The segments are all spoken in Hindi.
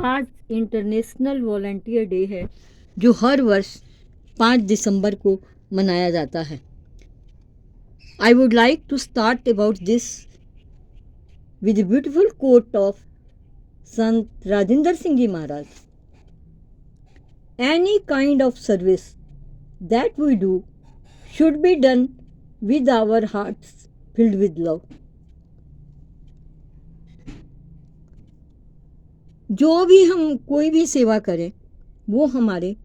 आज इंटरनेशनल वॉलंटियर डे है जो हर वर्ष 5 दिसंबर को मनाया जाता है। I would like to start about this with a beautiful quote of Sant Rajinder Singh Ji Maharaj. Any kind of service that we do should be done with our hearts filled with love. जो भी हम कोई भी सेवा करें वो हमारे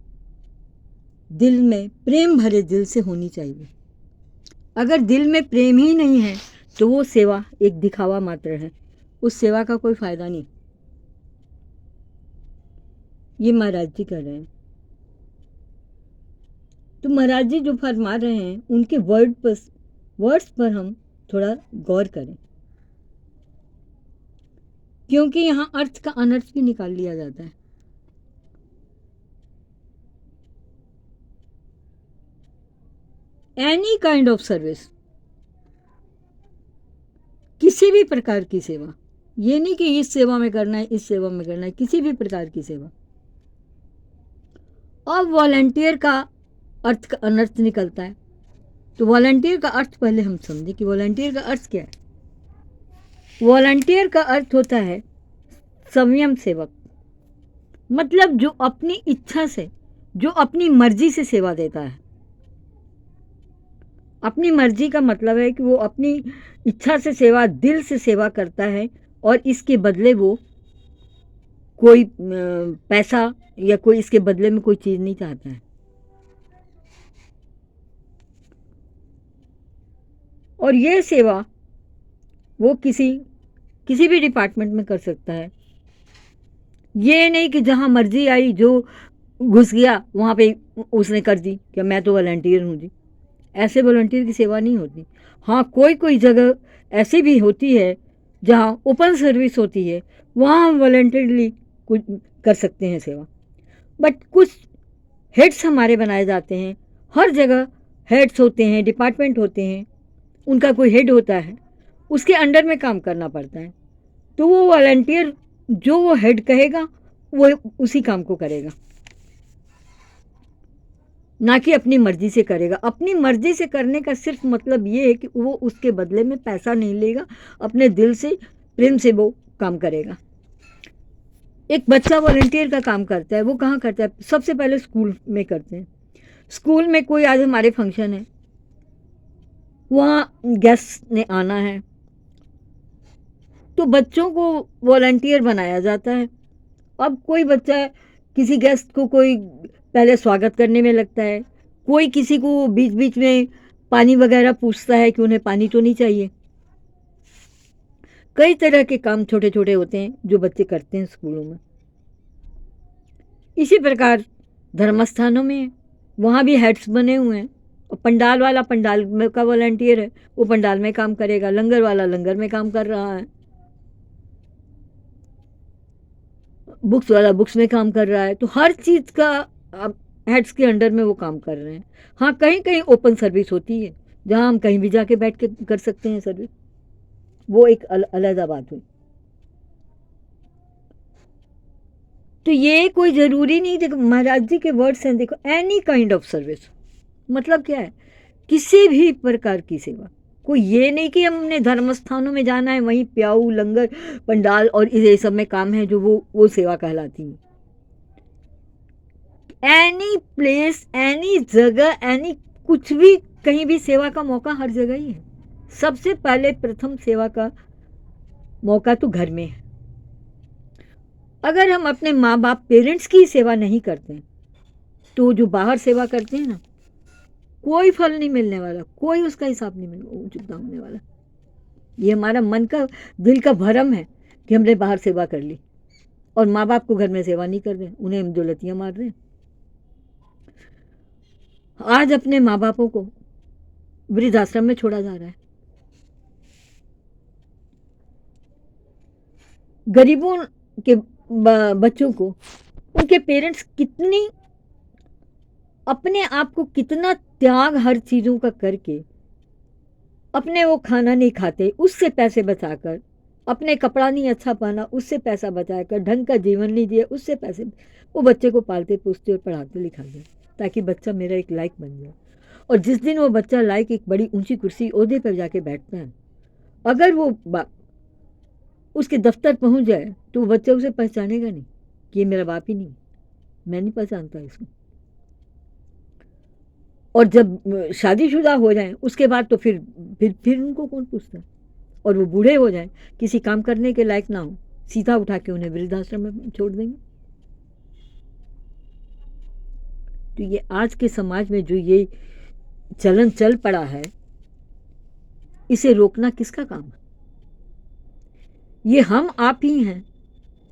दिल में प्रेम भरे दिल से होनी चाहिए। अगर दिल में प्रेम ही नहीं है तो वो सेवा एक दिखावा मात्र है, उस सेवा का कोई फायदा नहीं। ये महाराज जी कर रहे हैं। तो महाराज जी जो फरमा रहे हैं उनके वर्ड्स पर हम थोड़ा गौर करें, क्योंकि यहाँ अर्थ का अनर्थ भी निकाल लिया जाता है। एनी काइंड ऑफ सर्विस, किसी भी प्रकार की सेवा, ये नहीं कि इस सेवा में करना है, इस सेवा में करना है, किसी भी प्रकार की सेवा। अब वॉलंटियर का अर्थ का अनर्थ निकलता है, तो वॉलंटियर का अर्थ पहले हम समझें कि वॉलंटियर का अर्थ क्या है। वॉलंटियर का अर्थ होता है संयम सेवक, मतलब जो अपनी इच्छा से, जो अपनी मर्जी से सेवा देता है। अपनी मर्जी का मतलब है कि वो अपनी इच्छा से सेवा, दिल से सेवा करता है और इसके बदले वो कोई पैसा या कोई इसके बदले में कोई चीज़ नहीं चाहता है। और ये सेवा वो किसी भी डिपार्टमेंट में कर सकता है। ये नहीं कि जहाँ मर्जी आई जो घुस गया वहाँ पे उसने कर दी कि मैं तो वॉलंटियर हूँ जी। ऐसे वॉलंटियर की सेवा नहीं होती। हाँ, कोई जगह ऐसी भी होती है जहाँ ओपन सर्विस होती है, वहाँ हम वॉलंटियरली कुछ कर सकते हैं सेवा। बट कुछ हेड्स हमारे बनाए जाते हैं, हर जगह हेड्स होते हैं, डिपार्टमेंट होते हैं, उनका कोई हेड होता है, उसके अंडर में काम करना पड़ता है। तो वो वॉलंटियर जो वो हेड कहेगा वो उसी काम को करेगा, ना कि अपनी मर्जी से करेगा। अपनी मर्जी से करने का सिर्फ मतलब ये है कि वो उसके बदले में पैसा नहीं लेगा, अपने दिल से प्रेम से वो काम करेगा। एक बच्चा वॉलंटियर का काम करता है, वो कहाँ करता है? सबसे पहले स्कूल में करते हैं। स्कूल में कोई आज हमारे फंक्शन है, वहाँ गेस्ट ने आना है, तो बच्चों को वॉलंटियर बनाया जाता है। अब कोई बच्चा किसी गेस्ट को कोई पहले स्वागत करने में लगता है, कोई किसी को बीच बीच में पानी वगैरह पूछता है कि उन्हें पानी तो नहीं चाहिए। कई तरह के काम छोटे छोटे होते हैं जो बच्चे करते हैं स्कूलों में। इसी प्रकार धर्मस्थानों में वहाँ भी हेड्स बने हुए हैं, और पंडाल वाला पंडाल में का वॉलंटियर है, वो पंडाल में काम करेगा, लंगर वाला लंगर में काम कर रहा है, बुक्स वाला बुक्स में काम कर रहा है। तो हर चीज़ का हेड्स के अंडर में वो काम कर रहे हैं। हाँ, कहीं कहीं ओपन सर्विस होती है जहाँ हम कहीं भी जाके बैठ के कर सकते हैं सर्विस, वो एक अलग बात हुई। तो ये कोई ज़रूरी नहीं, देखो महाराज जी के वर्ड्स हैं, देखो एनी काइंड ऑफ सर्विस मतलब क्या है? किसी भी प्रकार की सेवा। कोई ये नहीं कि हमने धर्म स्थानों में जाना है वहीं प्याऊ लंगर पंडाल और ये सब में काम है जो वो सेवा कहलाती है। एनी प्लेस, एनी जगह, एनी कुछ भी, कहीं भी सेवा का मौका हर जगह ही है। सबसे पहले प्रथम सेवा का मौका तो घर में है। अगर हम अपने माँ बाप पेरेंट्स की सेवा नहीं करते तो जो बाहर सेवा करते हैं ना, कोई फल नहीं मिलने वाला, कोई उसका हिसाब नहीं चुकता होने वाला। ये हमारा मन का, दिल का भरम है कि हमने बाहर सेवा कर ली और माँ बाप को घर में सेवा नहीं कर रहे, उन्हें हम दौलतियाँ मार रहे हैं। आज अपने माँ बापों को वृद्धाश्रम में छोड़ा जा रहा है। गरीबों के बच्चों को उनके पेरेंट्स कितनी अपने आप को कितना त्याग हर चीज़ों का करके अपने वो खाना नहीं खाते, उससे पैसे बचाकर अपने कपड़ा नहीं अच्छा पहना, उससे पैसा बचाया कर, ढंग का जीवन नहीं दिया, उससे पैसे, वो बच्चे को पालते पोसते और पढ़ाते लिखाते, ताकि बच्चा मेरा एक लायक बन जाए। और जिस दिन वो बच्चा लायक एक बड़ी ऊंची कुर्सी ओहदे पर जाके बैठता है, अगर वो उसके दफ्तर पहुंच जाए तो वो बच्चा उसे पहचानेगा नहीं कि ये मेरा बाप ही नहीं, मैं नहीं पहचानता इसको। और जब शादीशुदा हो जाए उसके बाद तो फिर उनको कौन पूछता है। और वो बूढ़े हो जाएं, किसी काम करने के लायक ना हो, सीधा उठा के उन्हें वृद्धाश्रम में छोड़ देंगे। तो ये आज के समाज में जो ये चलन चल पड़ा है, इसे रोकना किसका काम है? ये हम आप ही हैं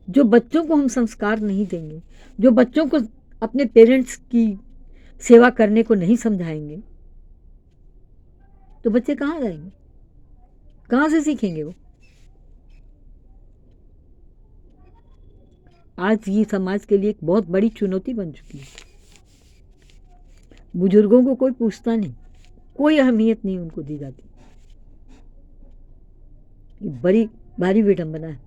जो बच्चों को हम संस्कार नहीं देंगे, जो बच्चों को अपने पेरेंट्स की सेवा करने को नहीं समझाएंगे, तो बच्चे कहाँ जाएंगे, कहाँ से सीखेंगे वो? आज ये समाज के लिए एक बहुत बड़ी चुनौती बन चुकी है। बुजुर्गों को कोई पूछता नहीं, कोई अहमियत नहीं उनको दी जाती। ये बड़ी भारी विडंबना है।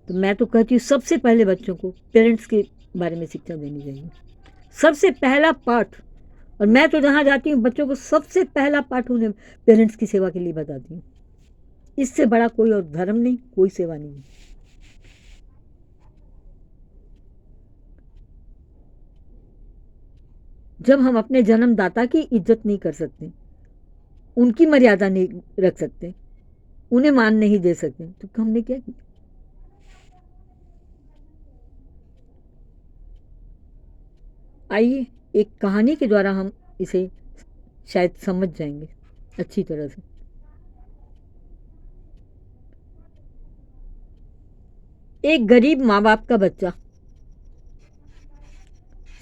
तो मैं तो कहती हूँ सबसे पहले बच्चों को पेरेंट्स के बारे में शिक्षा देनी चाहिए, सबसे पहला पाठ। और मैं तो जहाँ जाती हूँ बच्चों को सबसे पहला पाठ उन्हें पेरेंट्स की सेवा के लिए बताती हूँ। इससे बड़ा कोई और धर्म नहीं, कोई सेवा नहीं है। जब हम अपने जन्मदाता की इज्जत नहीं कर सकते, उनकी मर्यादा नहीं रख सकते, उन्हें मान नहीं दे सकते, तो हमने क्या किया? आइए एक कहानी के द्वारा हम इसे शायद समझ जाएंगे अच्छी तरह से। एक गरीब माँ बाप का बच्चा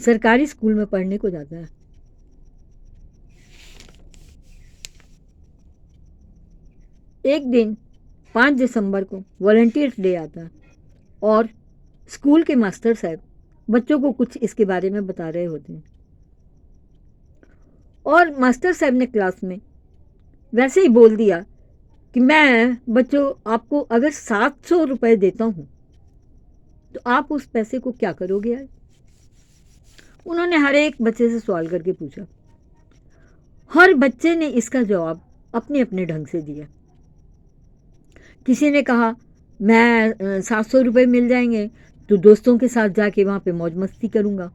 सरकारी स्कूल में पढ़ने को जाता है। एक दिन 5 दिसंबर को वॉलंटियर्स डे आता है और स्कूल के मास्टर साहब बच्चों को कुछ इसके बारे में बता रहे होते हैं। और मास्टर साहब ने क्लास में वैसे ही बोल दिया कि मैं बच्चों आपको अगर 700 रुपये देता हूँ तो आप उस पैसे को क्या करोगे यार? उन्होंने हर एक बच्चे से सवाल करके पूछा। हर बच्चे ने इसका जवाब अपने अपने ढंग से दिया। किसी ने कहा मैं 700 रुपये मिल जाएंगे तो दोस्तों के साथ जाके वहाँ पे मौज मस्ती करूँगा।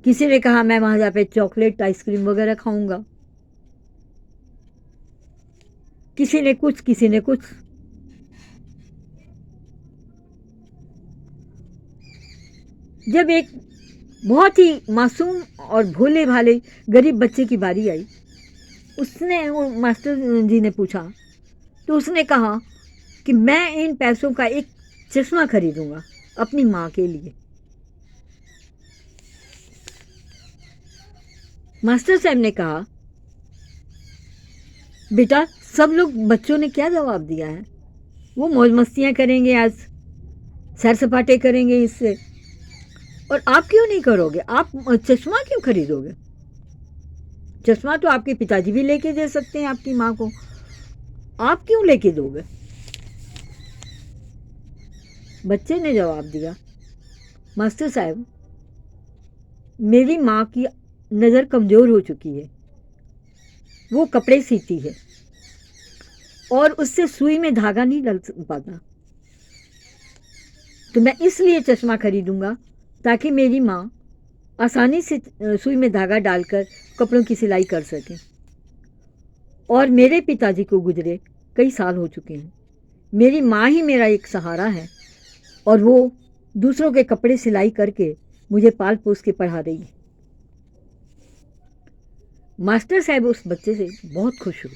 किसी ने कहा मैं वहाँ जाके चॉकलेट आइसक्रीम वगैरह खाऊंगा। किसी ने कुछ, किसी ने कुछ। जब एक बहुत ही मासूम और भोले भाले गरीब बच्चे की बारी आई, उसने वो मास्टर जी ने पूछा तो उसने कहा कि मैं इन पैसों का एक चश्मा खरीदूंगा अपनी माँ के लिए। मास्टर साहब ने कहा बेटा सब लोग बच्चों ने क्या जवाब दिया है, वो मौज मस्तियाँ करेंगे, आज सैर सपाटे करेंगे इससे, और आप क्यों नहीं करोगे? आप चश्मा क्यों खरीदोगे? चश्मा तो आपके पिताजी भी लेके दे सकते हैं आपकी माँ को, आप क्यों लेके दोगे? बच्चे ने जवाब दिया मास्टर साहब मेरी माँ की नज़र कमज़ोर हो चुकी है, वो कपड़े सीती है और उससे सुई में धागा नहीं डल पाता, तो मैं इसलिए चश्मा खरीदूंगा ताकि मेरी माँ आसानी से सुई में धागा डालकर कपड़ों की सिलाई कर सके। और मेरे पिताजी को गुजरे कई साल हो चुके हैं, मेरी माँ ही मेरा एक सहारा है और वो दूसरों के कपड़े सिलाई करके मुझे पाल पोस के पढ़ा रही है। मास्टर साहब उस बच्चे से बहुत खुश हुए।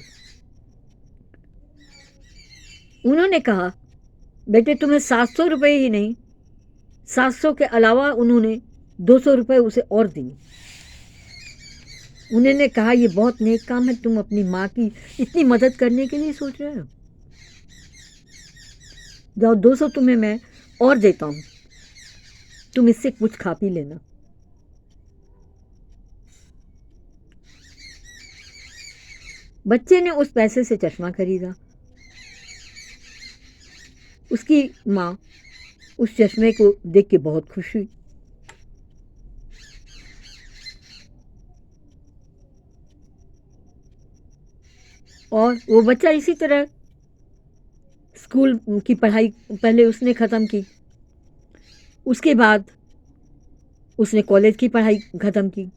उन्होंने कहा बेटे तुम्हें 700 रुपये ही नहीं, 700 के अलावा उन्होंने 200 रुपये उसे और दिए। उन्होंने कहा ये बहुत नेक काम है, तुम अपनी माँ की इतनी मदद करने के लिए सोच रहे हो, जाओ 200 तुम्हें मैं और देता हूँ, तुम इससे कुछ खा पी लेना। बच्चे ने उस पैसे से चश्मा खरीदा। उसकी माँ उस चश्मे को देख के बहुत खुश हुई। और वो बच्चा इसी तरह स्कूल की पढ़ाई पहले उसने ख़त्म की, उसके बाद उसने कॉलेज की पढ़ाई ख़त्म की।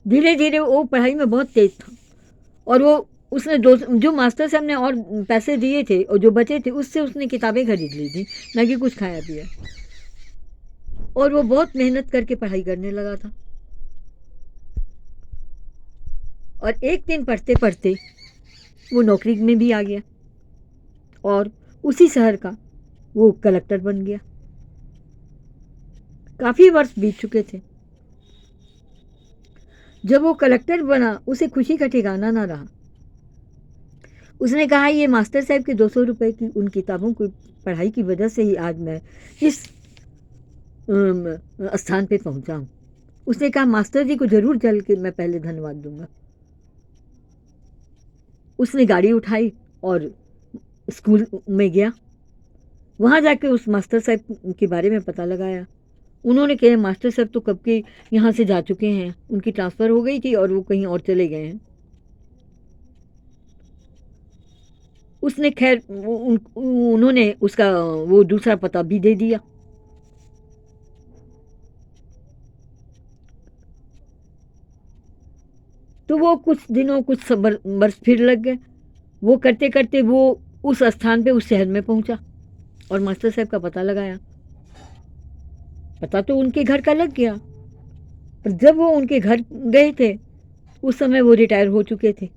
धीरे धीरे वो पढ़ाई में बहुत तेज था और वो उसने जो मास्टर साहब ने और पैसे दिए थे और जो बचे थे उससे उसने किताबें खरीद ली थी, ना कि कुछ खाया पिया। और वो बहुत मेहनत करके पढ़ाई करने लगा था। और एक दिन पढ़ते पढ़ते वो नौकरी में भी आ गया और उसी शहर का वो कलेक्टर बन गया। काफ़ी वर्ष बीत चुके थे। जब वो कलेक्टर बना उसे खुशी का ठिकाना ना रहा। उसने कहा ये मास्टर साहब के 200 रुपये की उन किताबों की पढ़ाई की वजह से ही आज मैं इस स्थान पे पहुंचा हूँ। उसने कहा मास्टर जी को ज़रूर चल के मैं पहले धन्यवाद दूंगा। उसने गाड़ी उठाई और स्कूल में गया। वहाँ जाके उस मास्टर साहब के बारे में पता लगाया। उन्होंने कहा मास्टर साहब तो कब के यहाँ से जा चुके हैं, उनकी ट्रांसफ़र हो गई थी और वो कहीं और चले गए हैं। उसने खैर उन्होंने उसका वो दूसरा पता भी दे दिया। तो वो कुछ दिनों कुछ बरस फिर लग गए। वो करते करते वो उस स्थान पे उस शहर में पहुंचा और मास्टर साहब का पता लगाया। पता तो उनके घर का लग गया, पर जब वो उनके घर गए थे उस समय वो रिटायर हो चुके थे।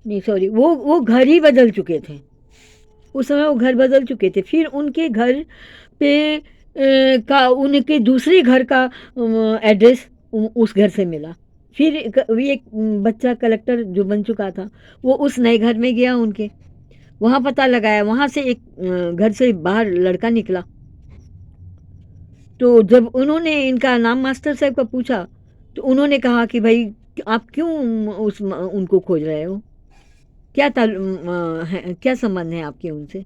नहीं सॉरी, वो घर ही बदल चुके थे। उस समय वो घर बदल चुके थे। फिर उनके घर पे का उनके दूसरे घर का एड्रेस उस घर से मिला। फिर भी एक बच्चा कलेक्टर जो बन चुका था वो उस नए घर में गया उनके, वहाँ पता लगाया। वहाँ से एक घर से बाहर लड़का निकला। तो जब उन्होंने इनका नाम मास्टर साहब का पूछा तो उन्होंने कहा कि भाई आप क्यों उनको खोज रहे हो, क्या संबंध है आपके उनसे।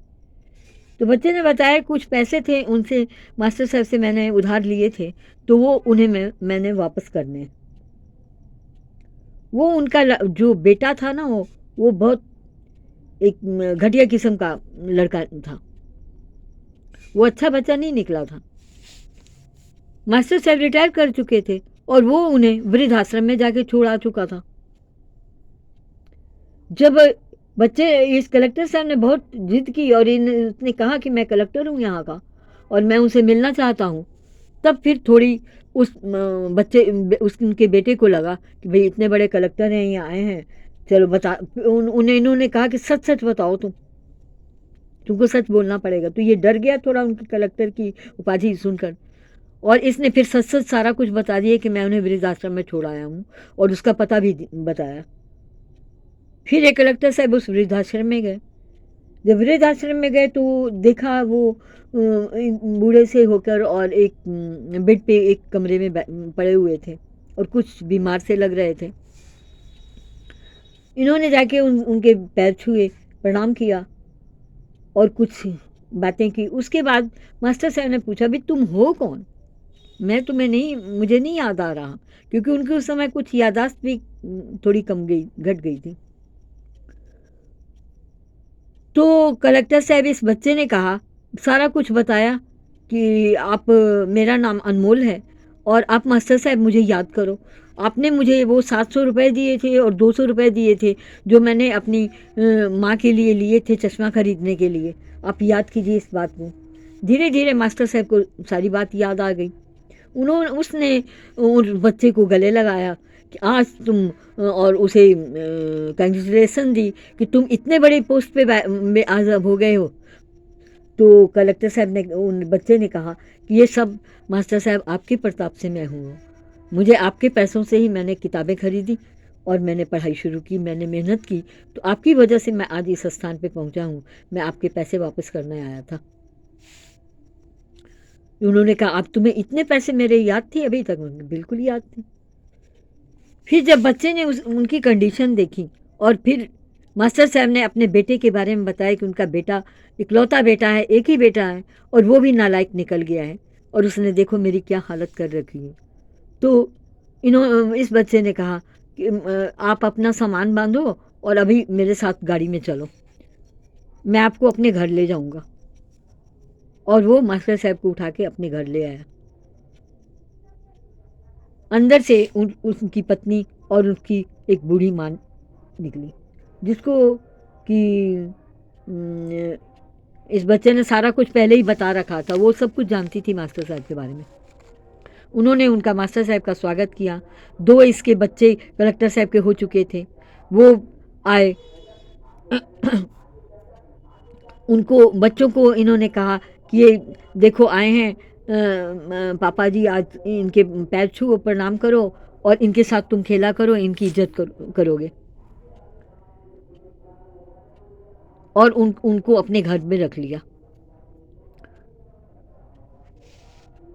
तो बच्चे ने बताया कुछ पैसे थे उनसे, मास्टर साहब से मैंने उधार लिए थे, तो वो उन्हें मैंने वापस करने हैं। वो उनका जो बेटा था ना वो बहुत एक घटिया किस्म का लड़का था। वो अच्छा बच्चा नहीं निकला था। मास्टर साहब रिटायर कर चुके थे और वो उन्हें वृद्धाश्रम में जाके छोड़ आ चुका था। जब बच्चे इस कलेक्टर साहब ने बहुत जिद की और उसने कहा कि मैं कलेक्टर हूँ यहाँ का और मैं उनसे मिलना चाहता हूँ, तब फिर थोड़ी उस बच्चे उनके बेटे को लगा कि भाई इतने बड़े कलेक्टर हैं यहाँ आए हैं, चलो बता। उन्हें इन्होंने कहा कि सच सच बताओ तुमको सच बोलना पड़ेगा। तो ये डर गया थोड़ा उनके कलेक्टर की उपाधि सुनकर और इसने फिर सच सच सारा कुछ बता दिया कि मैं उन्हें वृद्धाश्रम में छोड़ आया हूँ और उसका पता भी बताया। फिर एक कलेक्टर साहब उस वृद्धाश्रम में गए। जब वृद्धाश्रम में गए तो देखा वो बूढ़े से होकर और एक बेड पे एक कमरे में पड़े हुए थे और कुछ बीमार से लग रहे थे। इन्होंने जाके उनके पैर छुए, प्रणाम किया और कुछ बातें की। उसके बाद मास्टर साहब ने पूछा भी तुम हो कौन, मैं तुम्हें नहीं, मुझे नहीं याद आ रहा, क्योंकि उनके उस समय कुछ याददाश्त भी थोड़ी घट गई थी। तो कलेक्टर साहब इस बच्चे ने कहा, सारा कुछ बताया कि आप, मेरा नाम अनमोल है और आप मास्टर साहब मुझे याद करो। आपने मुझे वो 700 रुपये दिए थे और 200 रुपये दिए थे जो मैंने अपनी माँ के लिए लिए थे चश्मा खरीदने के लिए। आप याद कीजिए इस बात को। धीरे धीरे मास्टर साहब को सारी बात याद आ गई। उसने उस बच्चे को गले लगाया कि आज तुम, और उसे कंग्रेचुलेसन दी कि तुम इतने बड़े पोस्ट पे आज हो गए हो। तो कलेक्टर साहब ने, उन बच्चे ने कहा कि ये सब मास्टर साहब आपके प्रताप से मैं हूँ, मुझे आपके पैसों से ही मैंने किताबें खरीदी और मैंने पढ़ाई शुरू की, मैंने मेहनत की, तो आपकी वजह से मैं आज इस स्थान पे पहुंचा हूँ। मैं आपके पैसे वापस करने आया था। उन्होंने कहा, अब तुम्हें इतने पैसे मेरे याद थे? अभी तक उन्हें बिल्कुल याद थे। फिर जब बच्चे ने उनकी कंडीशन देखी और फिर मास्टर साहब ने अपने बेटे के बारे में बताया कि उनका बेटा इकलौता बेटा है, एक ही बेटा है, और वो भी नालायक निकल गया है, और उसने देखो मेरी क्या हालत कर रखी है। तो इस बच्चे ने कहा कि आप अपना सामान बांधो और अभी मेरे साथ गाड़ी में चलो, मैं आपको अपने घर ले जाऊंगा। और वो मास्टर साहब को उठा के अपने घर ले आया। अंदर से उनकी पत्नी और उसकी एक बूढ़ी माँ निकली, जिसको कि इस बच्चे ने सारा कुछ पहले ही बता रखा था। वो सब कुछ जानती थी मास्टर साहब के बारे में। उन्होंने उनका मास्टर साहब का स्वागत किया। दो इसके बच्चे कलेक्टर साहब के हो चुके थे, वो आए। उनको बच्चों को इन्होंने कहा कि ये देखो आए हैं पापा जी, आज इनके पैर छुओ, प्रणाम करो, और इनके साथ तुम खेला करो, इनकी इज्जत करोगे। और उनको अपने घर में रख लिया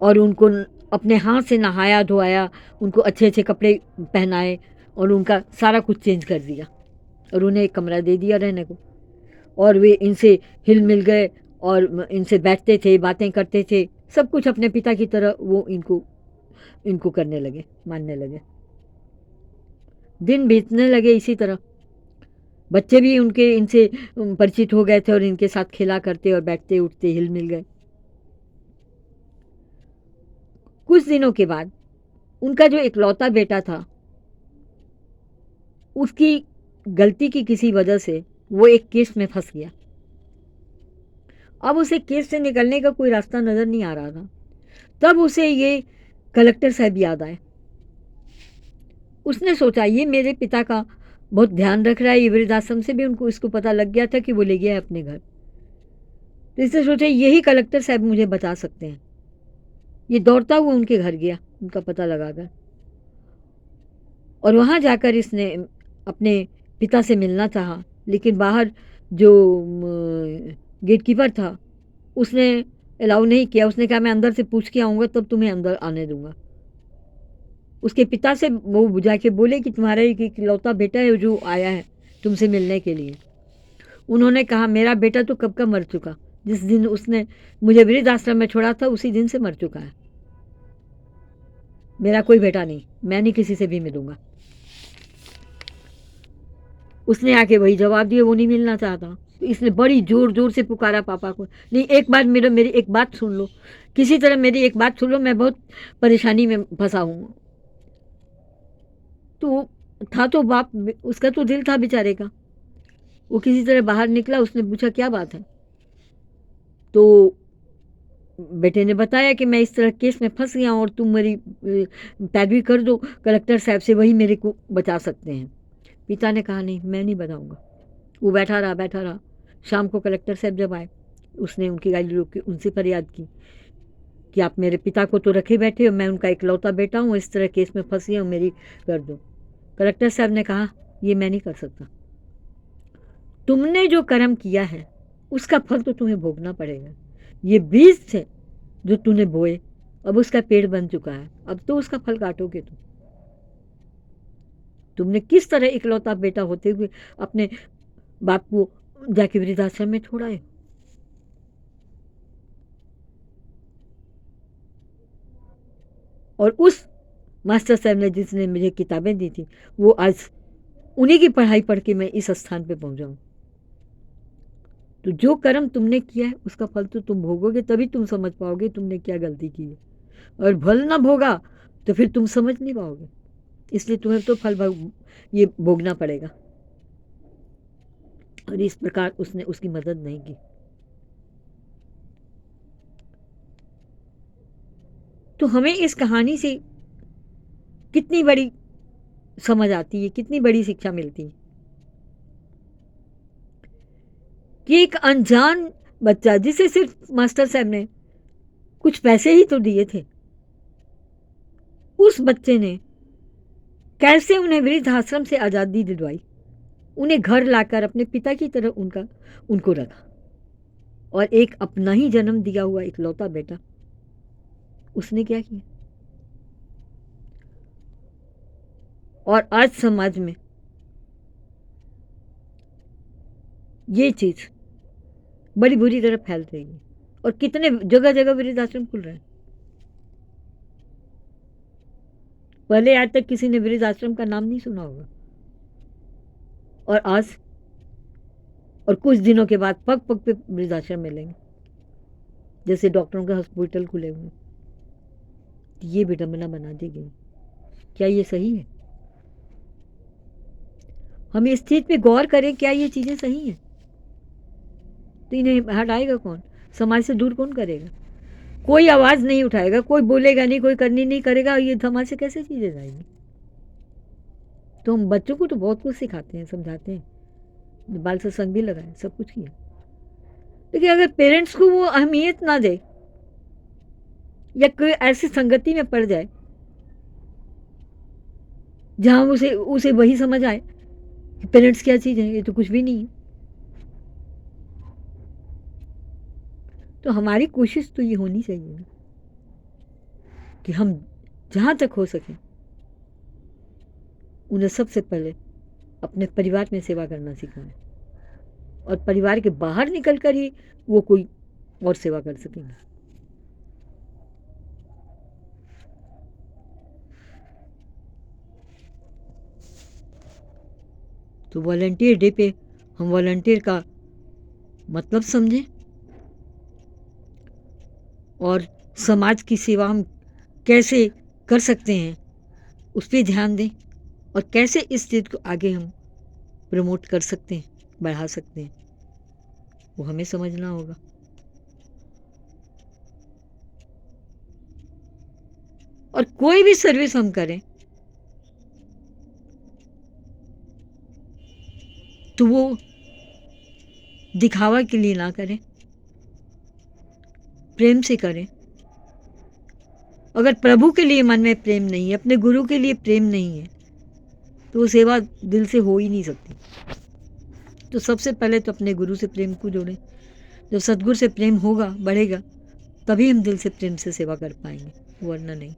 और उनको अपने हाथ से नहाया धोआया, उनको अच्छे अच्छे कपड़े पहनाए और उनका सारा कुछ चेंज कर दिया और उन्हें एक कमरा दे दिया रहने को। और वे इनसे हिल मिल गए और इनसे बैठते थे, बातें करते थे, सब कुछ अपने पिता की तरह वो इनको करने लगे, मानने लगे। दिन बीतने लगे इसी तरह। बच्चे भी उनके इनसे परिचित हो गए थे और इनके साथ खेला करते और बैठते उठते हिल मिल गए। कुछ दिनों के बाद उनका जो इकलौता बेटा था, उसकी गलती की किसी वजह से वो एक केस में फंस गया। अब उसे केस से निकलने का कोई रास्ता नजर नहीं आ रहा था। तब उसे ये कलेक्टर साहब याद आए। उसने सोचा ये मेरे पिता का बहुत ध्यान रख रहा है, ये वृद्धाश्रम से भी इसको पता लग गया था कि वो ले गया है अपने घर। तो इसने सोचा यही कलेक्टर साहब मुझे बता सकते हैं। ये दौड़ता हुआ उनके घर गया, उनका पता लगाकर, और वहाँ जाकर इसने अपने पिता से मिलना चाहा, लेकिन बाहर जो गेटकीपर था उसने अलाउ नहीं किया। उसने कहा मैं अंदर से पूछ के आऊँगा तब तुम्हें अंदर आने दूंगा। उसके पिता से वो बुझा के बोले कि तुम्हारा एक इकलौता बेटा है जो आया है तुमसे मिलने के लिए। उन्होंने कहा मेरा बेटा तो कब का मर चुका, जिस दिन उसने मुझे वृद्धाश्रम में छोड़ा था उसी दिन से मर चुका है। मेरा कोई बेटा नहीं, मैं नहीं किसी से भी मिलूंगा। उसने आके वही जवाब दिया, वो नहीं मिलना चाहता। तो इसने बड़ी जोर जोर से पुकारा पापा को, नहीं एक बार मेरी एक बात सुन लो, किसी तरह मेरी एक बात सुन लो, मैं बहुत परेशानी में फंसा हूँ। तो था तो बाप, उसका तो दिल था बेचारे का। वो किसी तरह बाहर निकला। उसने पूछा क्या बात है? तो बेटे ने बताया कि मैं इस तरह केस में फंस गया हूँ और तुम मेरी पैरवी कर दो कलेक्टर साहब से, वही मेरे को बचा सकते हैं। पिता ने कहा नहीं, मैं नहीं बताऊंगा। वो बैठा रहा। शाम को कलेक्टर साहब जब आए, उसने उनकी गाड़ी रोक के उनसे फरियाद की कि आप मेरे पिता को तो रखे बैठे हो, मैं उनका इकलौता बेटा हूँ, इस तरह केस में फंस गया हूँ, मेरी कर दो। कलेक्टर साहब ने कहा ये मैं नहीं कर सकता, तुमने जो कर्म किया है उसका फल तो तुम्हें भोगना पड़ेगा। ये बीज थे जो तूने बोए, अब उसका पेड़ बन चुका है, अब तो उसका फल काटोगे तुमने किस तरह इकलौता बेटा होते हुए अपने बाप को जाके वृद्धाश्रम में छोड़ा है। और उस मास्टर साहब ने जिसने मुझे किताबें दी थी, वो आज उन्हीं की पढ़ाई पढ़ के मैं इस स्थान पे पहुंचा हूं। तो जो कर्म तुमने किया है उसका फल तो तुम भोगोगे, तभी तुम समझ पाओगे तुमने क्या गलती की है। और फल ना भोगा तो फिर तुम समझ नहीं पाओगे। इसलिए तुम्हें तो ये भोगना पड़ेगा। और इस प्रकार उसने उसकी मदद नहीं की। तो हमें इस कहानी से कितनी बड़ी समझ आती है, कितनी बड़ी शिक्षा मिलती है कि एक अनजान बच्चा, जिसे सिर्फ मास्टर साहब ने कुछ पैसे ही तो दिए थे, उस बच्चे ने कैसे उन्हें वृद्धाश्रम से आज़ादी दिलवाई, उन्हें घर लाकर अपने पिता की तरह उनको रखा, और एक अपना ही जन्म दिया हुआ इकलौता बेटा, उसने क्या किया। और आज समाज में ये चीज़ बड़ी बुरी तरह फैल रही है, और कितने जगह जगह वृद्धाश्रम खुल रहे हैं। पहले आज तक किसी ने वृद्धाश्रम का नाम नहीं सुना होगा, और आज और कुछ दिनों के बाद पग पग पे वृद्धाश्रम मिलेंगे, जैसे डॉक्टरों के हॉस्पिटल खुले हुए। ये विडंबना बना दी गई। क्या ये सही है? हम इस चीज पे गौर करें, क्या ये चीजें सही हैं? तो इन्हें हटाएगा कौन? समाज से दूर कौन करेगा? कोई आवाज नहीं उठाएगा, कोई बोलेगा नहीं, कोई करनी नहीं करेगा। ये समाज से कैसे चीजें जाएंगी? तो हम बच्चों को तो बहुत कुछ सिखाते हैं, समझाते हैं, बाल सत्संग भी लगाए, सब कुछ किया, लेकिन अगर पेरेंट्स को वो अहमियत ना दे, या कोई ऐसी संगति में पड़ जाए जहां उसे उसे वही समझ आए कि पेरेंट्स क्या चीज़ है, ये तो कुछ भी नहीं है, तो हमारी कोशिश तो ये होनी चाहिए ना कि हम जहां तक हो सके उन्हें सबसे पहले अपने परिवार में सेवा करना सिखाएं, और परिवार के बाहर निकलकर ही वो कोई और सेवा कर सकेंगे। तो वॉलंटियर डे पे हम वॉलंटियर का मतलब समझें, और समाज की सेवा हम कैसे कर सकते हैं उस पर ध्यान दें, और कैसे इस चीज़ को आगे हम प्रमोट कर सकते हैं, बढ़ा सकते हैं, वो हमें समझना होगा। और कोई भी सर्विस हम करें तो वो दिखावा के लिए ना करें, प्रेम से करें। अगर प्रभु के लिए मन में प्रेम नहीं है, अपने गुरु के लिए प्रेम नहीं है, तो वो सेवा दिल से हो ही नहीं सकती। तो सबसे पहले तो अपने गुरु से प्रेम को जोड़ें। जब सद्गुरु से प्रेम होगा, बढ़ेगा, तभी हम दिल से प्रेम से सेवा कर पाएंगे, वरना नहीं।